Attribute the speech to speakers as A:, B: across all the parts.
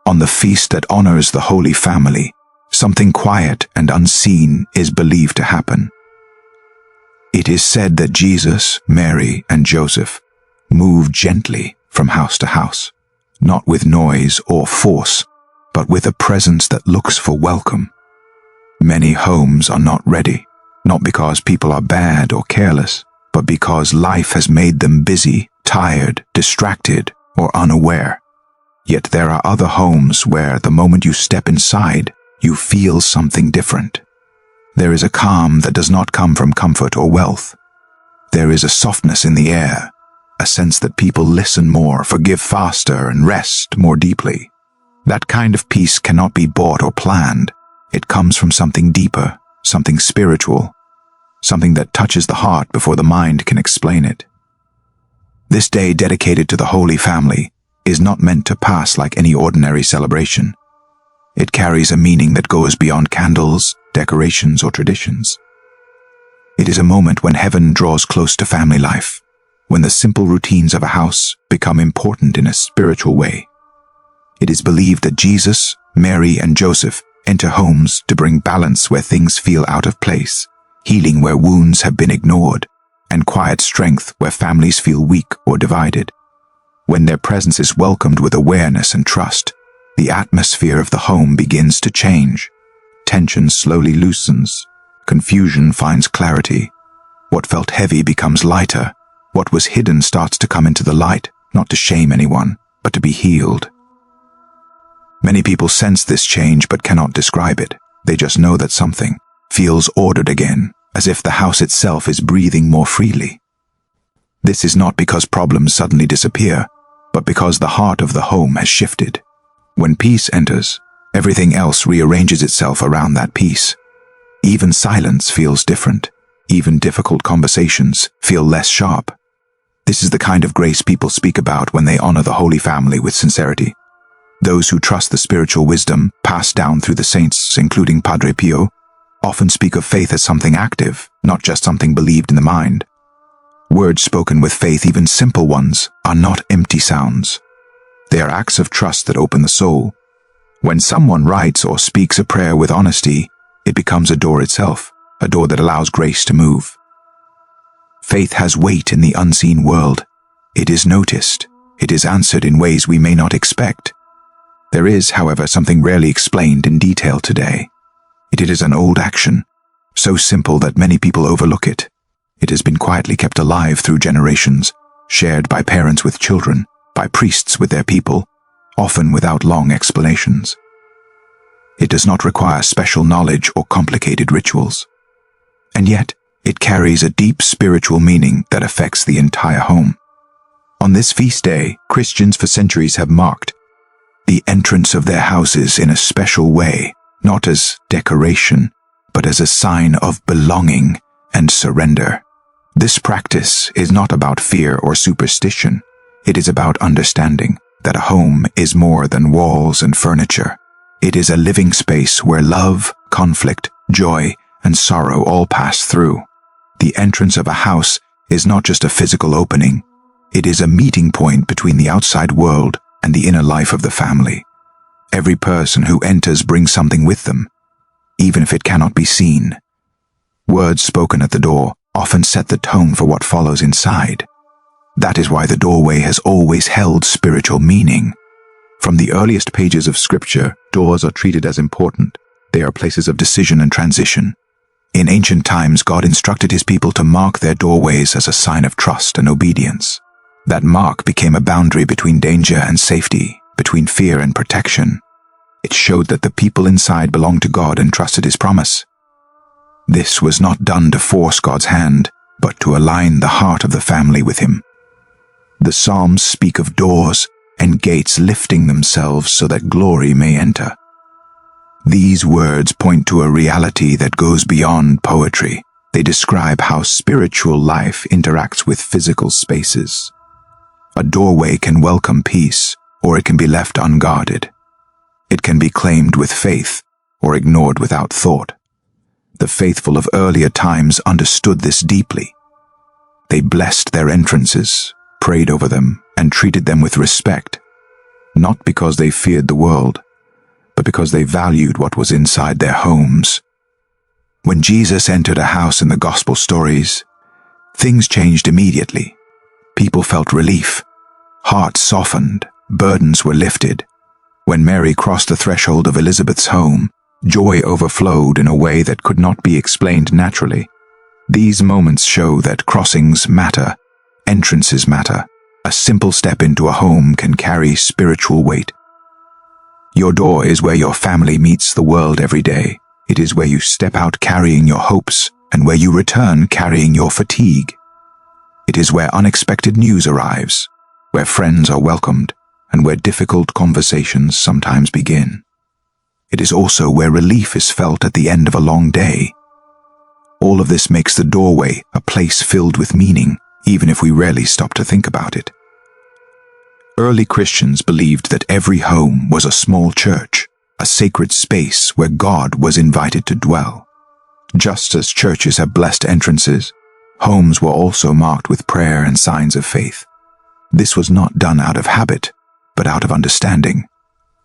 A: On the feast that honors the Holy Family, something quiet and unseen is believed to happen. It is said that Jesus, Mary, and Joseph moved gently from house to house, not with noise or force, but with a presence that looks for welcome. Many homes are not ready, not because people are bad or careless, but because life has made them busy, tired, distracted, or unaware. Yet there are other homes where the moment you step inside, you feel something different. There is a calm that does not come from comfort or wealth. There is a softness in the air, a sense that people listen more, forgive faster, and rest more deeply. That kind of peace cannot be bought or planned. It comes from something deeper, something spiritual, something that touches the heart before the mind can explain it. This day dedicated to the Holy Family is not meant to pass like any ordinary celebration. It carries a meaning that goes beyond candles, decorations, or traditions. It is a moment when heaven draws close to family life, when the simple routines of a house become important in a spiritual way. It is believed that Jesus, Mary, and Joseph enter homes to bring balance where things feel out of place, healing where wounds have been ignored, and quiet strength where families feel weak or divided. When their presence is welcomed with awareness and trust, the atmosphere of the home begins to change. Tension slowly loosens. Confusion finds clarity. What felt heavy becomes lighter. What was hidden starts to come into the light, not to shame anyone, but to be healed. Many people sense this change but cannot describe it. They just know that something feels ordered again, as if the house itself is breathing more freely. This is not because problems suddenly disappear, but because the heart of the home has shifted. When peace enters, everything else rearranges itself around that peace. Even silence feels different. Even difficult conversations feel less sharp. This is the kind of grace people speak about when they honor the Holy Family with sincerity. Those who trust the spiritual wisdom passed down through the saints, including Padre Pio, often speak of faith as something active, not just something believed in the mind. Words spoken with faith, even simple ones, are not empty sounds. They are acts of trust that open the soul. When someone writes or speaks a prayer with honesty, it becomes a door itself, a door that allows grace to move. Faith has weight in the unseen world. It is noticed. It is answered in ways we may not expect. There is, however, something rarely explained in detail today. It is an old action, so simple that many people overlook it. It has been quietly kept alive through generations, shared by parents with children, by priests with their people, often without long explanations. It does not require special knowledge or complicated rituals. And yet, it carries a deep spiritual meaning that affects the entire home. On this feast day, Christians for centuries have marked the entrance of their houses in a special way, not as decoration, but as a sign of belonging and surrender. This practice is not about fear or superstition. It is about understanding that a home is more than walls and furniture. It is a living space where love, conflict, joy, and sorrow all pass through. The entrance of a house is not just a physical opening. It is a meeting point between the outside world and the inner life of the family. Every person who enters brings something with them, even if it cannot be seen. Words spoken at the door often set the tone for what follows inside. That is why the doorway has always held spiritual meaning. From the earliest pages of Scripture, doors are treated as important. They are places of decision and transition. In ancient times, God instructed his people to mark their doorways as a sign of trust and obedience. That mark became a boundary between danger and safety, between fear and protection. It showed that the people inside belonged to God and trusted his promise. This was not done to force God's hand, but to align the heart of the family with him. The Psalms speak of doors and gates lifting themselves so that glory may enter. These words point to a reality that goes beyond poetry. They describe how spiritual life interacts with physical spaces. A doorway can welcome peace, or it can be left unguarded. It can be claimed with faith, or ignored without thought. The faithful of earlier times understood this deeply. They blessed their entrances, prayed over them, and treated them with respect. not because they feared the world, but because they valued what was inside their homes. When Jesus entered a house in the gospel stories, things changed immediately. People felt relief. Hearts softened. Burdens were lifted. When Mary crossed the threshold of Elizabeth's home, joy overflowed in a way that could not be explained naturally. These moments show that crossings matter, entrances matter. A simple step into a home can carry spiritual weight. Your door is where your family meets the world every day. It is where you step out carrying your hopes and where you return carrying your fatigue. It is where unexpected news arrives, where friends are welcomed, and where difficult conversations sometimes begin. It is also where relief is felt at the end of a long day. All of this makes the doorway a place filled with meaning, even if we rarely stop to think about it. Early Christians believed that every home was a small church, a sacred space where God was invited to dwell. Just as churches have blessed entrances, homes were also marked with prayer and signs of faith. This was not done out of habit, but out of understanding.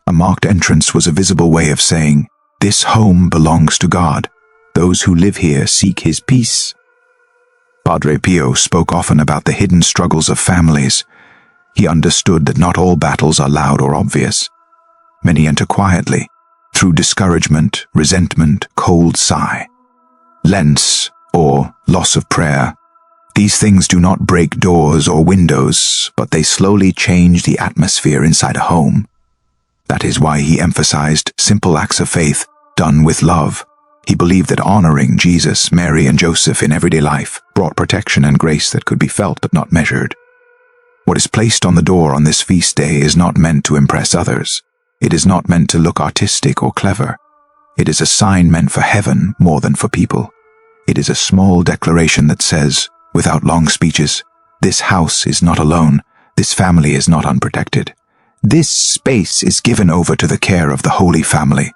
A: A marked entrance was a visible way of saying, "This home belongs to God. Those who live here seek His peace." Padre Pio spoke often about the hidden struggles of families. He understood that not all battles are loud or obvious. Many enter quietly, through discouragement, resentment, cold sigh, Lents, or loss of prayer. These things do not break doors or windows, but they slowly change the atmosphere inside a home. That is why he emphasized simple acts of faith done with love. He believed that honoring Jesus, Mary, and Joseph in everyday life brought protection and grace that could be felt but not measured. What is placed on the door on this feast day is not meant to impress others. It is not meant to look artistic or clever. It is a sign meant for heaven more than for people. It is a small declaration that says, without long speeches, this house is not alone. This family is not unprotected. This space is given over to the care of the Holy Family.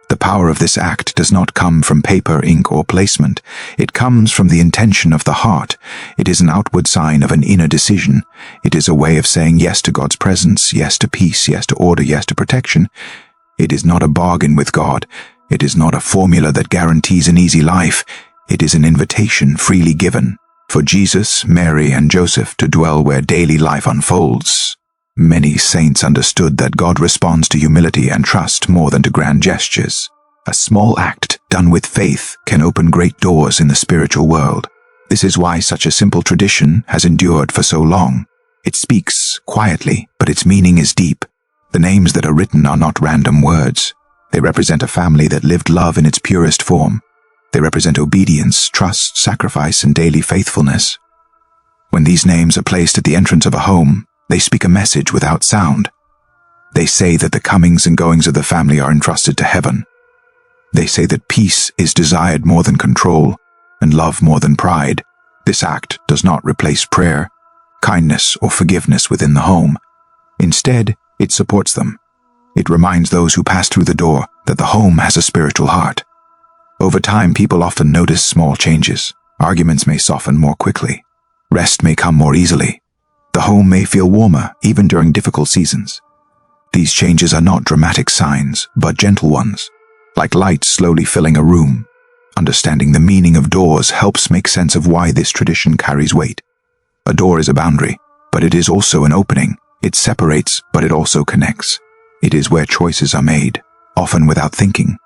A: The power of this act does not come from paper, ink, or placement. It comes from the intention of the heart. It is an outward sign of an inner decision. It is a way of saying yes to God's presence, yes to peace, yes to order, yes to protection. It is not a bargain with God. It is not a formula that guarantees an easy life. It is an invitation freely given for Jesus, Mary, and Joseph to dwell where daily life unfolds. Many saints understood that God responds to humility and trust more than to grand gestures. A small act done with faith can open great doors in the spiritual world. This is why such a simple tradition has endured for so long. It speaks quietly, but its meaning is deep. The names that are written are not random words. They represent a family that lived love in its purest form. They represent obedience, trust, sacrifice, and daily faithfulness. When these names are placed at the entrance of a home, they speak a message without sound. They say that the comings and goings of the family are entrusted to heaven. They say that peace is desired more than control, and love more than pride. This act does not replace prayer, kindness, or forgiveness within the home. Instead, it supports them. It reminds those who pass through the door that the home has a spiritual heart. Over time, people often notice small changes. Arguments may soften more quickly. Rest may come more easily. The home may feel warmer, even during difficult seasons. These changes are not dramatic signs, but gentle ones, like light slowly filling a room. Understanding the meaning of doors helps make sense of why this tradition carries weight. A door is a boundary, but it is also an opening. It separates, but it also connects. It is where choices are made, often without thinking.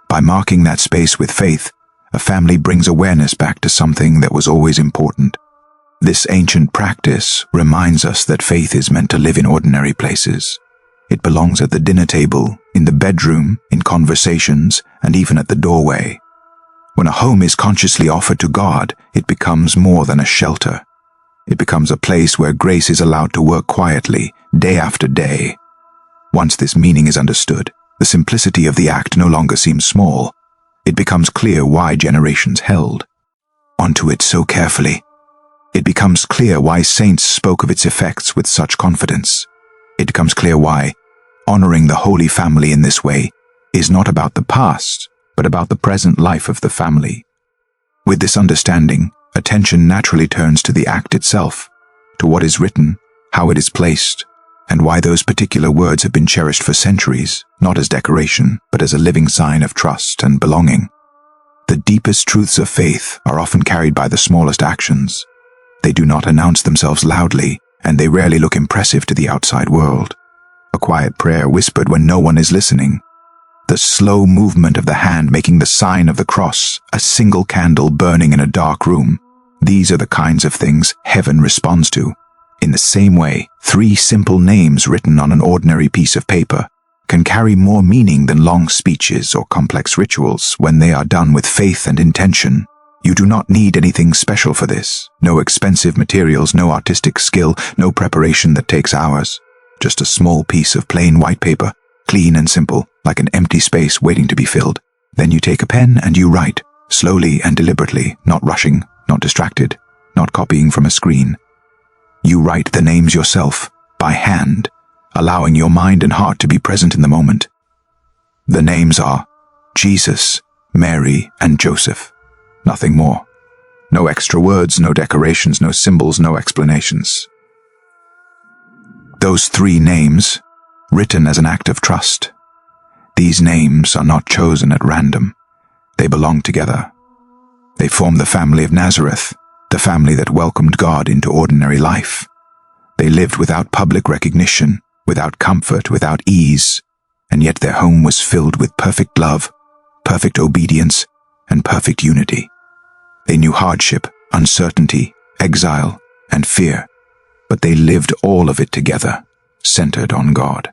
A: By marking that space with faith, a family brings awareness back to something that was always important. This ancient practice reminds us that faith is meant to live in ordinary places. It belongs at the dinner table, in the bedroom, in conversations, and even at the doorway. When a home is consciously offered to God, it becomes more than a shelter. It becomes a place where grace is allowed to work quietly, day after day. Once this meaning is understood, the simplicity of the act no longer seems small. It becomes clear why generations held onto it so carefully. It becomes clear why saints spoke of its effects with such confidence. It becomes clear why honoring the Holy Family in this way is not about the past, but about the present life of the family. With this understanding, attention naturally turns to the act itself, to what is written, how it is placed, and why those particular words have been cherished for centuries, not as decoration, but as a living sign of trust and belonging. The deepest truths of faith are often carried by the smallest actions. They do not announce themselves loudly, and they rarely look impressive to the outside world. A quiet prayer whispered when no one is listening. The slow movement of the hand making the sign of the cross, a single candle burning in a dark room. These are the kinds of things heaven responds to. In the same way, 3 simple names written on an ordinary piece of paper can carry more meaning than long speeches or complex rituals when they are done with faith and intention. You do not need anything special for this. No expensive materials, no artistic skill, no preparation that takes hours. Just a small piece of plain white paper, clean and simple, like an empty space waiting to be filled. Then you take a pen and you write, slowly and deliberately, not rushing, not distracted, not copying from a screen. You write the names yourself, by hand, allowing your mind and heart to be present in the moment. The names are Jesus, Mary, and Joseph. Nothing more. No extra words, no decorations, no symbols, no explanations. Those 3 names, written as an act of trust. These names are not chosen at random. They belong together. They form the family of Nazareth, the family that welcomed God into ordinary life. They lived without public recognition, without comfort, without ease, and yet their home was filled with perfect love, perfect obedience, and perfect unity. They knew hardship, uncertainty, exile, and fear, but they lived all of it together, centered on God.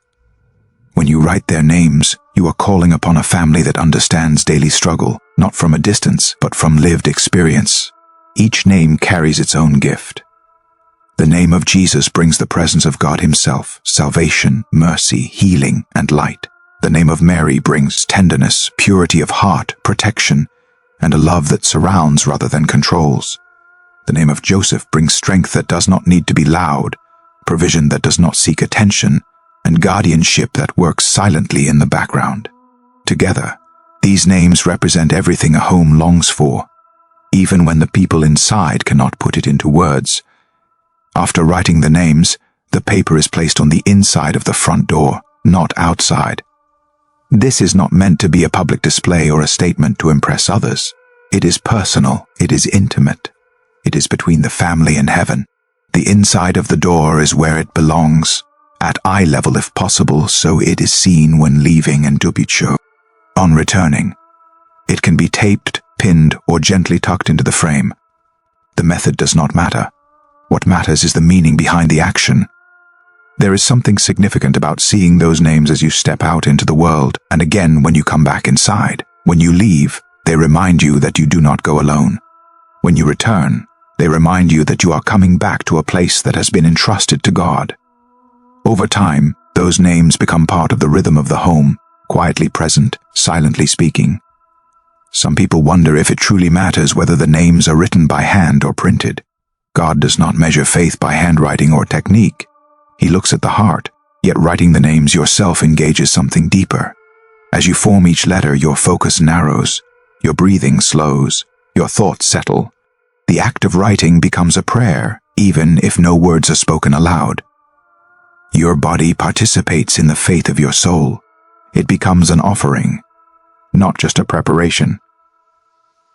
A: When you write their names, you are calling upon a family that understands daily struggle, not from a distance, but from lived experience. Each name carries its own gift. The name of Jesus brings the presence of God Himself, salvation, mercy, healing, and light. The name of Mary brings tenderness, purity of heart, protection, and a love that surrounds rather than controls. The name of Joseph brings strength that does not need to be loud, provision that does not seek attention, and guardianship that works silently in the background. Together, these names represent everything a home longs for, even when the people inside cannot put it into words. After writing the names, the paper is placed on the inside of the front door, not outside. This is not meant to be a public display or a statement to impress others. It is personal, it is intimate. It is between the family and heaven. The inside of the door is where it belongs, at eye level if possible, so it is seen when leaving and dubito. On returning, it can be taped, pinned, or gently tucked into the frame. The method does not matter. What matters is the meaning behind the action. There is something significant about seeing those names as you step out into the world, and again when you come back inside. When you leave, they remind you that you do not go alone. When you return, they remind you that you are coming back to a place that has been entrusted to God. Over time, those names become part of the rhythm of the home, quietly present, silently speaking. Some people wonder if it truly matters whether the names are written by hand or printed. God does not measure faith by handwriting or technique. He looks at the heart, yet writing the names yourself engages something deeper. As you form each letter, your focus narrows, your breathing slows, your thoughts settle. The act of writing becomes a prayer, even if no words are spoken aloud. Your body participates in the faith of your soul. It becomes an offering, not just a preparation.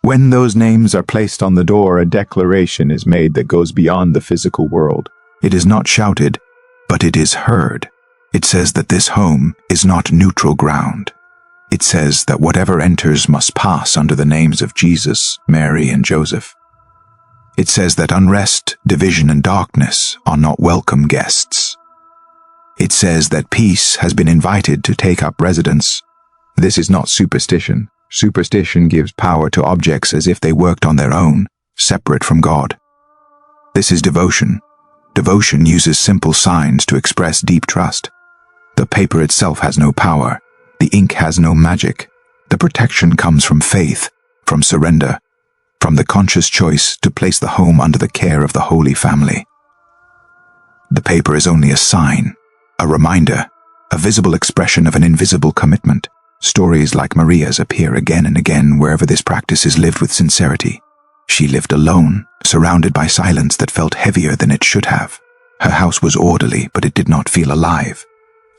A: When those names are placed on the door, a declaration is made that goes beyond the physical world. It is not shouted, but it is heard. It says that this home is not neutral ground. It says that whatever enters must pass under the names of Jesus, Mary, and Joseph. It says that unrest, division, and darkness are not welcome guests. It says that peace has been invited to take up residence. This is not superstition. Superstition gives power to objects as if they worked on their own, separate from God. This is devotion. Devotion uses simple signs to express deep trust. The paper itself has no power. The ink has no magic. The protection comes from faith, from surrender, from the conscious choice to place the home under the care of the Holy Family. The paper is only a sign, a reminder, a visible expression of an invisible commitment. Stories like Maria's appear again and again wherever this practice is lived with sincerity. She lived alone, surrounded by silence that felt heavier than it should have. Her house was orderly, but it did not feel alive.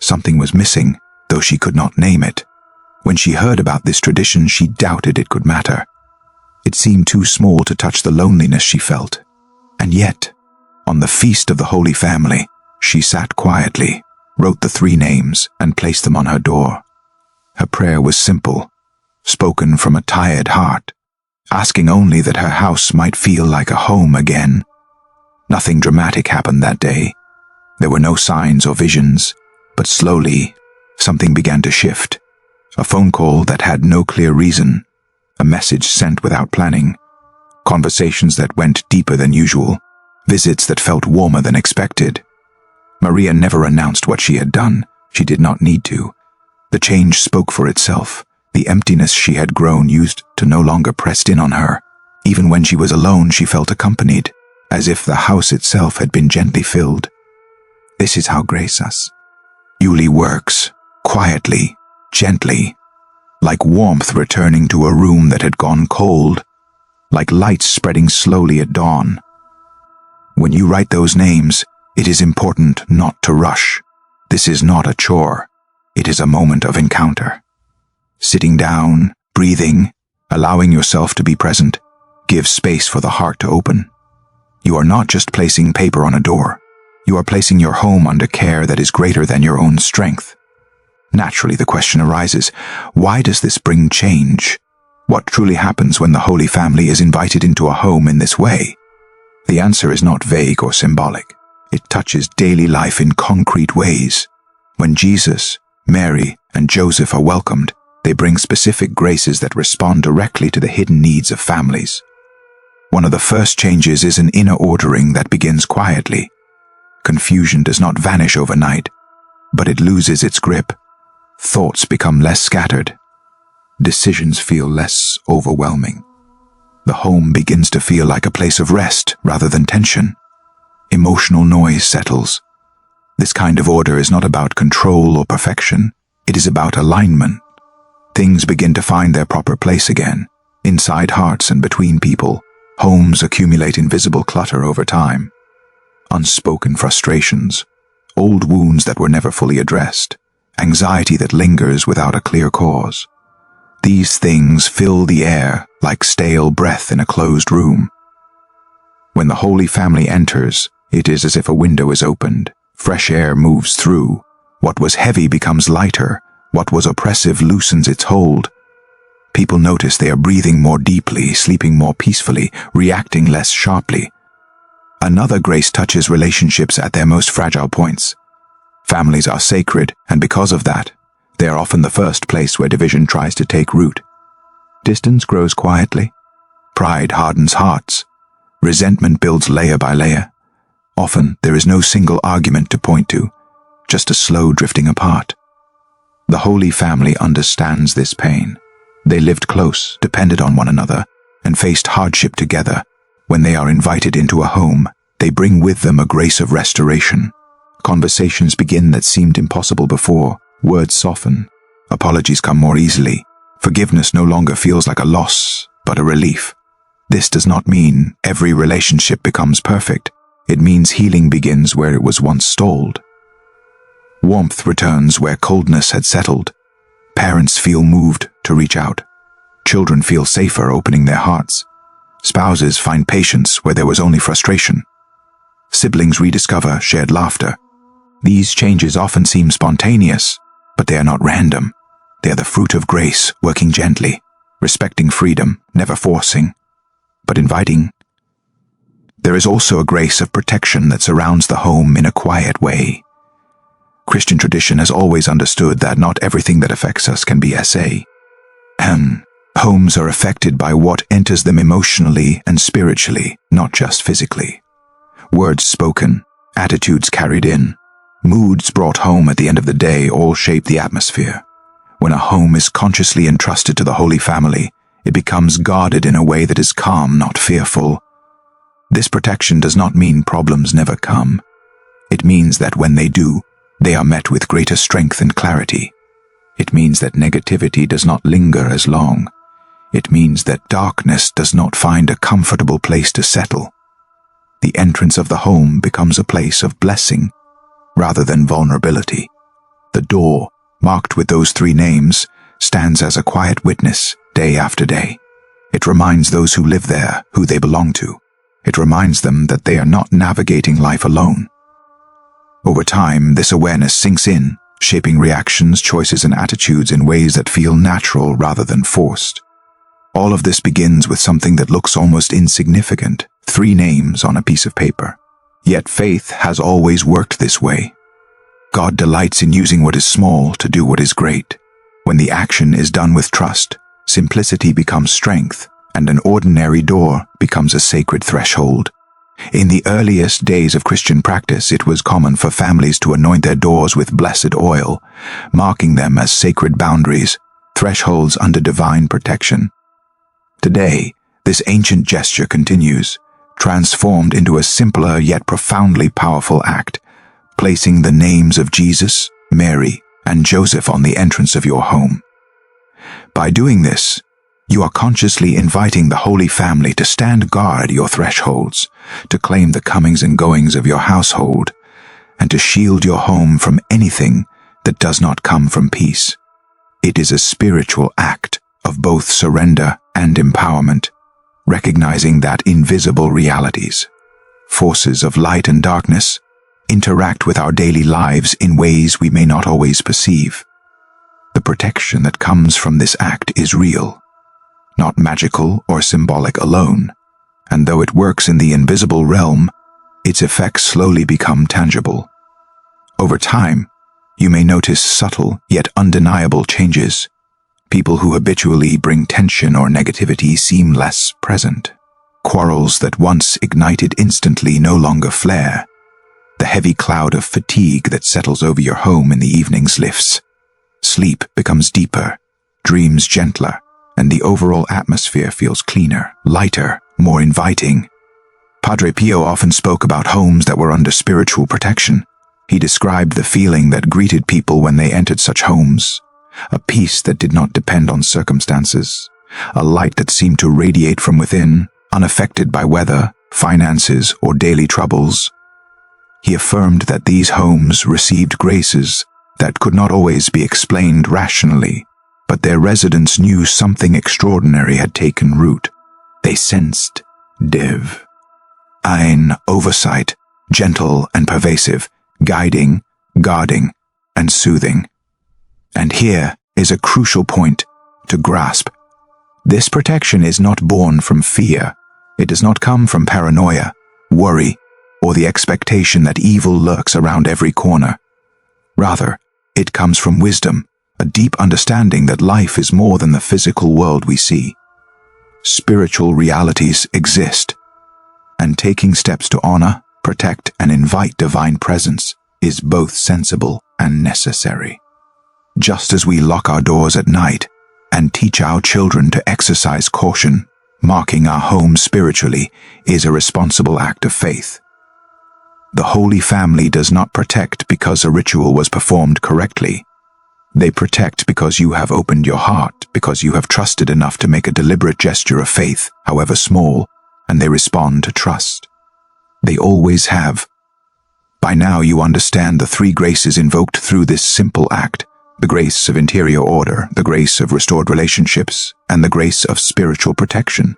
A: Something was missing, though she could not name it. When she heard about this tradition, she doubted it could matter. It seemed too small to touch the loneliness she felt. And yet, on the feast of the Holy Family, she sat quietly, wrote the 3 names, and placed them on her door. Her prayer was simple, spoken from a tired heart, asking only that her house might feel like a home again. Nothing dramatic happened that day. There were no signs or visions, but slowly, something began to shift. A phone call that had no clear reason, a message sent without planning, conversations that went deeper than usual, visits that felt warmer than expected. Maria never announced what she had done. She did not need to. The change spoke for itself. The emptiness she had grown used to no longer pressed in on her. Even when she was alone, she felt accompanied, as if the house itself had been gently filled. This is how grace us. Yuli works, quietly, gently, like warmth returning to a room that had gone cold, like light spreading slowly at dawn. When you write those names, it is important not to rush. This is not a chore. It is a moment of encounter. Sitting down, breathing, allowing yourself to be present, gives space for the heart to open. You are not just placing paper on a door. You are placing your home under care that is greater than your own strength. Naturally, the question arises, why does this bring change? What truly happens when the Holy Family is invited into a home in this way? The answer is not vague or symbolic. It touches daily life in concrete ways. When Jesus, Mary, and Joseph are welcomed, they bring specific graces that respond directly to the hidden needs of families. One of the first changes is an inner ordering that begins quietly. Confusion does not vanish overnight, but it loses its grip. Thoughts become less scattered. Decisions feel less overwhelming. The home begins to feel like a place of rest rather than tension. Emotional noise settles. This kind of order is not about control or perfection. It is about alignment. Things begin to find their proper place again, inside hearts and between people. Homes accumulate invisible clutter over time. Unspoken frustrations, old wounds that were never fully addressed, anxiety that lingers without a clear cause. These things fill the air like stale breath in a closed room. When the Holy Family enters, it is as if a window is opened. Fresh air moves through. What was heavy becomes lighter. What was oppressive loosens its hold. People notice they are breathing more deeply, sleeping more peacefully, reacting less sharply. Another grace touches relationships at their most fragile points. Families are sacred, and because of that, they are often the first place where division tries to take root. Distance grows quietly. Pride hardens hearts. Resentment builds layer by layer. Often, there is no single argument to point to, just a slow drifting apart. The Holy Family understands this pain. They lived close, depended on one another, and faced hardship together. When they are invited into a home, they bring with them a grace of restoration. Conversations begin that seemed impossible before. Words soften. Apologies come more easily. Forgiveness no longer feels like a loss, but a relief. This does not mean every relationship becomes perfect. It means healing begins where it was once stalled. Warmth returns where coldness had settled. Parents feel moved to reach out. Children feel safer opening their hearts. Spouses find patience where there was only frustration. Siblings rediscover shared laughter. These changes often seem spontaneous, but they are not random. They are the fruit of grace, working gently, respecting freedom, never forcing, but inviting. There is also a grace of protection that surrounds the home in a quiet way. Christian tradition has always understood that not everything that affects us can be SA. Homes are affected by what enters them emotionally and spiritually, not just physically. Words spoken, attitudes carried in, moods brought home at the end of the day all shape the atmosphere. When a home is consciously entrusted to the Holy Family, it becomes guarded in a way that is calm, not fearful. This protection does not mean problems never come. It means that when they do, they are met with greater strength and clarity. It means that negativity does not linger as long. It means that darkness does not find a comfortable place to settle. the entrance of the home becomes a place of blessing rather than vulnerability. The door, marked with those 3 names, stands as a quiet witness day after day. It reminds those who live there who they belong to. It reminds them that they are not navigating life alone. Over time, this awareness sinks in, shaping reactions, choices, and attitudes in ways that feel natural rather than forced. All of this begins with something that looks almost insignificant, 3 names on a piece of paper. Yet faith has always worked this way. God delights in using what is small to do what is great. When the action is done with trust, simplicity becomes strength, and an ordinary door becomes a sacred threshold. In the earliest days of Christian practice, it was common for families to anoint their doors with blessed oil, marking them as sacred boundaries, thresholds under divine protection. Today, this ancient gesture continues, transformed into a simpler yet profoundly powerful act, placing the names of Jesus, Mary, and Joseph on the entrance of your home. By doing this, you are consciously inviting the Holy Family to stand guard your thresholds, to claim the comings and goings of your household, and to shield your home from anything that does not come from peace. It is a spiritual act of both surrender and empowerment, recognizing that invisible realities, forces of light and darkness, interact with our daily lives in ways we may not always perceive. The protection that comes from this act is real, not magical or symbolic alone, and though it works in the invisible realm, its effects slowly become tangible. Over time, you may notice subtle yet undeniable changes. People who habitually bring tension or negativity seem less present. Quarrels that once ignited instantly no longer flare. The heavy cloud of fatigue that settles over your home in the evenings lifts. Sleep becomes deeper, dreams gentler, and the overall atmosphere feels cleaner, lighter, more inviting. Padre Pio often spoke about homes that were under spiritual protection. He described the feeling that greeted people when they entered such homes, a peace that did not depend on circumstances, a light that seemed to radiate from within, unaffected by weather, finances, or daily troubles. He affirmed that these homes received graces that could not always be explained rationally, but their residents knew something extraordinary had taken root. They sensed divine oversight, gentle and pervasive, guiding, guarding, and soothing. And here is a crucial point to grasp. This protection is not born from fear. It does not come from paranoia, worry, or the expectation that evil lurks around every corner. Rather, it comes from wisdom, a deep understanding that life is more than the physical world we see. Spiritual realities exist, and taking steps to honor, protect, and invite divine presence is both sensible and necessary. Just as we lock our doors at night and teach our children to exercise caution, marking our home spiritually is a responsible act of faith. The Holy Family does not protect because a ritual was performed correctly. They protect because you have opened your heart, because you have trusted enough to make a deliberate gesture of faith, however small, and they respond to trust. They always have. By now you understand the 3 graces invoked through this simple act: the grace of interior order, the grace of restored relationships, and the grace of spiritual protection.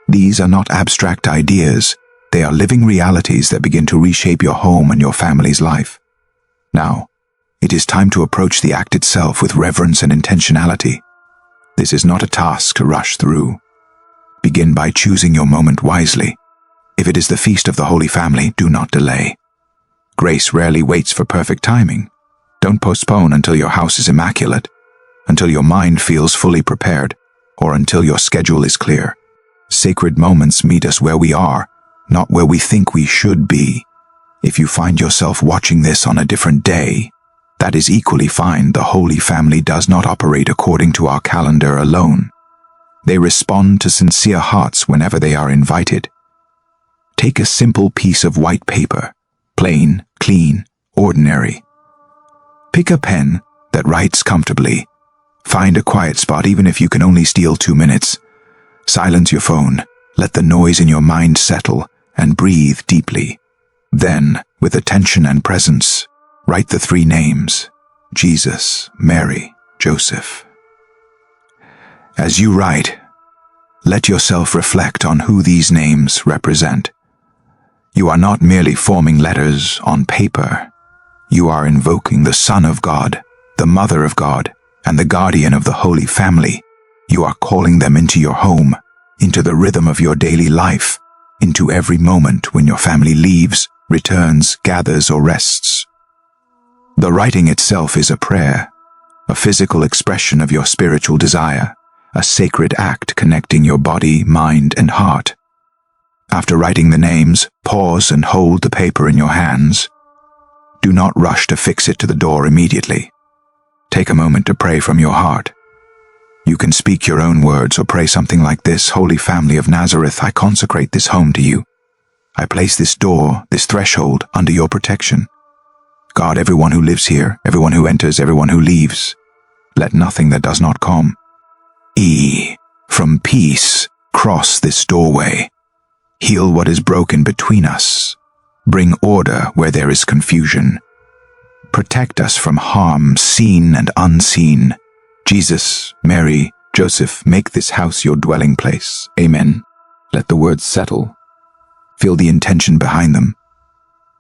A: These are not abstract ideas. They are living realities that begin to reshape your home and your family's life. Now, it is time to approach the act itself with reverence and intentionality. This is not a task to rush through. Begin by choosing your moment wisely. If it is the feast of the Holy Family, do not delay. Grace rarely waits for perfect timing. Don't postpone until your house is immaculate, until your mind feels fully prepared, or until your schedule is clear. Sacred moments meet us where we are, not where we think we should be. If you find yourself watching this on a different day, that is equally fine. The Holy Family does not operate according to our calendar alone. They respond to sincere hearts whenever they are invited. Take a simple piece of white paper, plain, clean, ordinary. Pick a pen that writes comfortably. Find a quiet spot even if you can only steal 2 minutes. Silence your phone. Let the noise in your mind settle and breathe deeply. Then, with attention and presence, write the 3 names: Jesus, Mary, Joseph. As you write, let yourself reflect on who these names represent. You are not merely forming letters on paper. You are invoking the Son of God, the Mother of God, and the Guardian of the Holy Family. You are calling them into your home, into the rhythm of your daily life, into every moment when your family leaves, returns, gathers, or rests. The writing itself is a prayer, a physical expression of your spiritual desire, a sacred act connecting your body, mind, and heart. After writing the names, pause and hold the paper in your hands. Do not rush to fix it to the door immediately. Take a moment to pray from your heart. You can speak your own words or pray something like this: Holy Family of Nazareth, I consecrate this home to you. I place this door, this threshold, under your protection. Guard everyone who lives here, everyone who enters, everyone who leaves. Let nothing that does not come. E, from peace, cross this doorway. Heal what is broken between us. Bring order where there is confusion. Protect us from harm seen and unseen. Jesus, Mary, Joseph, make this house your dwelling place. Amen. Let the words settle. Feel the intention behind them.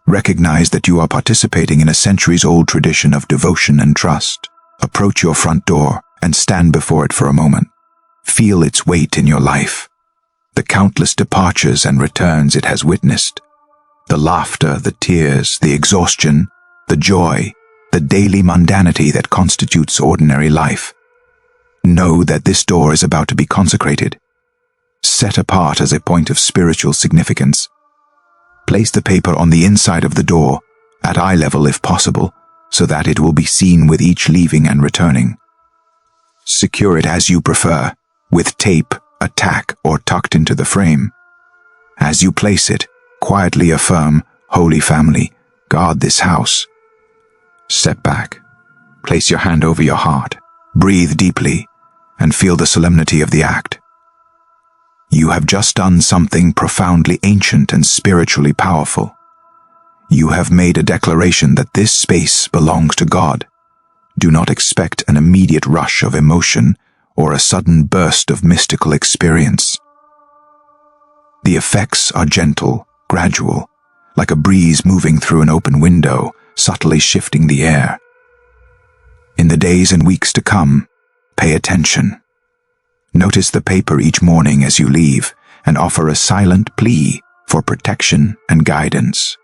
A: Recognize that you are participating in a centuries-old tradition of devotion and trust. Approach your front door and stand before it for a moment. Feel its weight in your life. The countless departures and returns it has witnessed. The laughter, the tears, the exhaustion, the joy, the daily mundanity that constitutes ordinary life. Know that this door is about to be consecrated, set apart as a point of spiritual significance. Place the paper on the inside of the door, at eye level if possible, so that it will be seen with each leaving and returning. Secure it as you prefer, with tape, a tack, or tucked into the frame. As you place it, quietly affirm, Holy Family, guard this house. Step back. Place your hand over your heart. Breathe deeply, and feel the solemnity of the act. You have just done something profoundly ancient and spiritually powerful. You have made a declaration that this space belongs to God. Do not expect an immediate rush of emotion or a sudden burst of mystical experience. The effects are gentle, gradual, like a breeze moving through an open window, subtly shifting the air. In the days and weeks to come, pay attention. Notice the paper each morning as you leave and offer a silent plea for protection and guidance.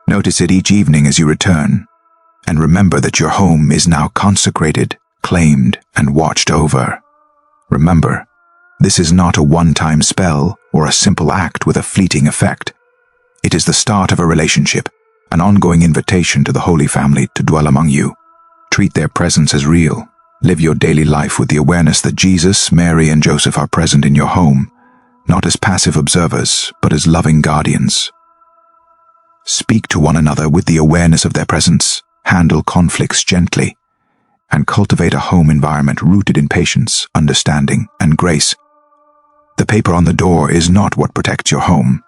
A: Notice it each evening as you return, and remember that your home is now consecrated, claimed, and watched over. Remember, this is not a one-time spell or a simple act with a fleeting effect. It is the start of a relationship, an ongoing invitation to the Holy Family to dwell among you. Treat their presence as real. Live your daily life with the awareness that Jesus, Mary, and Joseph are present in your home, not as passive observers, but as loving guardians. Speak to one another with the awareness of their presence, handle conflicts gently, and cultivate a home environment rooted in patience, understanding, and grace. The paper on the door is not what protects your home.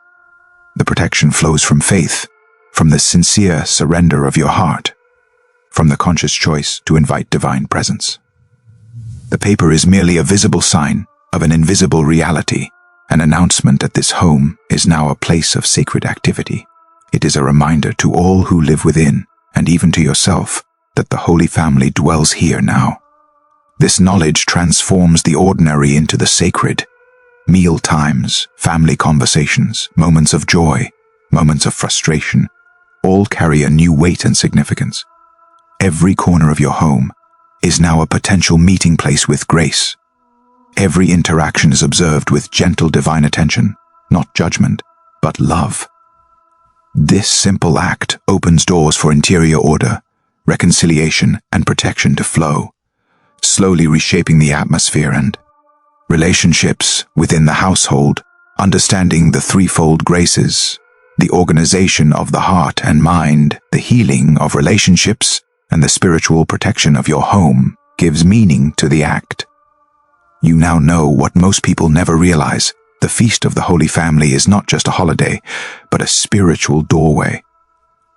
A: The protection flows from faith, from the sincere surrender of your heart, from the conscious choice to invite divine presence. The paper is merely a visible sign of an invisible reality, an announcement that this home is now a place of sacred activity. It is a reminder to all who live within, and even to yourself, that the Holy Family dwells here now. This knowledge transforms the ordinary into the sacred. Meal times, family conversations, moments of joy, moments of frustration, all carry a new weight and significance. Every corner of your home is now a potential meeting place with grace. Every interaction is observed with gentle divine attention, not judgment, but love. This simple act opens doors for interior order, reconciliation, and protection to flow, slowly reshaping the atmosphere and relationships within the household, understanding the threefold graces, the organization of the heart and mind, the healing of relationships, and the spiritual protection of your home gives meaning to the act. You now know what most people never realize, The Feast of the Holy Family is not just a holiday, but a spiritual doorway.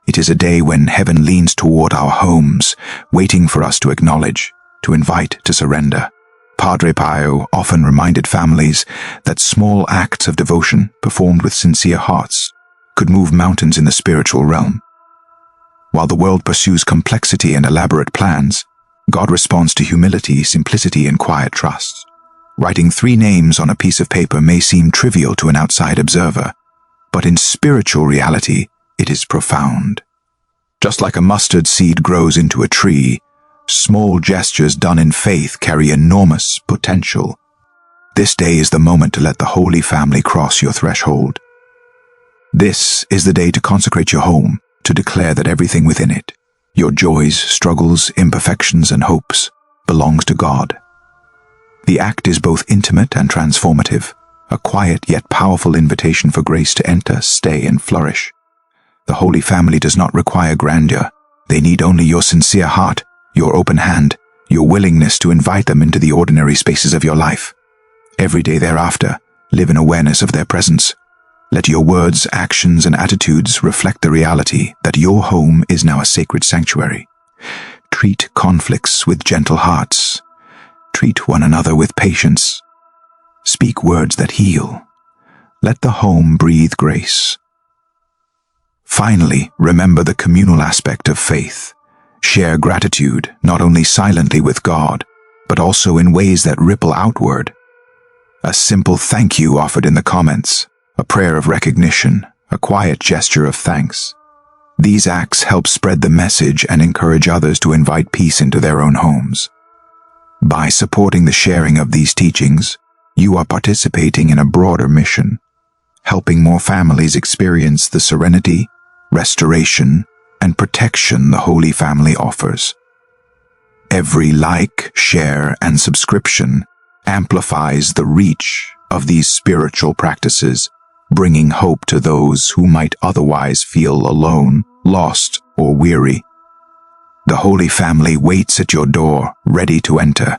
A: It is a day when heaven leans toward our homes, waiting for us to acknowledge, to invite, to surrender. Padre Pio often reminded families that small acts of devotion, performed with sincere hearts, could move mountains in the spiritual realm. While the world pursues complexity and elaborate plans, God responds to humility, simplicity, and quiet trust. Writing 3 names on a piece of paper may seem trivial to an outside observer, but in spiritual reality, it is profound. Just like a mustard seed grows into a tree, small gestures done in faith carry enormous potential. This day is the moment to let the Holy Family cross your threshold. This is the day to consecrate your home, to declare that everything within it, your joys, struggles, imperfections, and hopes, belongs to God. The act is both intimate and transformative, a quiet yet powerful invitation for grace to enter, stay, and flourish. The Holy Family does not require grandeur. They need only your sincere heart, your open hand, your willingness to invite them into the ordinary spaces of your life. Every day thereafter, live in awareness of their presence. Let your words, actions, and attitudes reflect the reality that your home is now a sacred sanctuary. Treat conflicts with gentle hearts. Treat one another with patience. Speak words that heal. Let the home breathe grace. Finally, remember the communal aspect of faith. Share gratitude, not only silently with God, but also in ways that ripple outward. A simple thank you offered in the comments, a prayer of recognition, a quiet gesture of thanks. These acts help spread the message and encourage others to invite peace into their own homes. By supporting the sharing of these teachings, you are participating in a broader mission, helping more families experience the serenity, restoration, and protection the Holy Family offers. Every like, share, and subscription amplifies the reach of these spiritual practices, bringing hope to those who might otherwise feel alone, lost, or weary. The Holy Family waits at your door, ready to enter.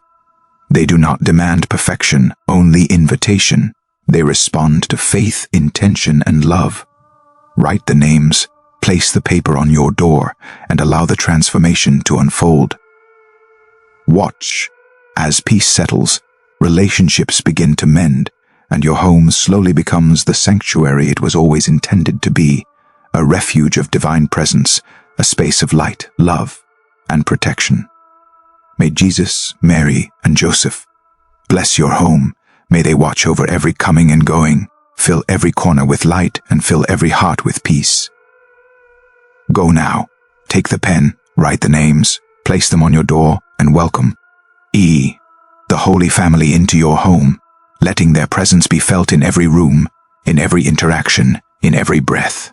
A: They do not demand perfection, only invitation. They respond to faith, intention, and love. Write the names, place the paper on your door, and allow the transformation to unfold. Watch as peace settles, relationships begin to mend, and your home slowly becomes the sanctuary it was always intended to be, a refuge of divine presence, a space of light, love, and protection. May Jesus, Mary, and Joseph bless your home. May they watch over every coming and going, fill every corner with light, and fill every heart with peace. Go now, take the pen, write the names, place them on your door, and welcome the Holy Family into your home, letting their presence be felt in every room, in every interaction, in every breath.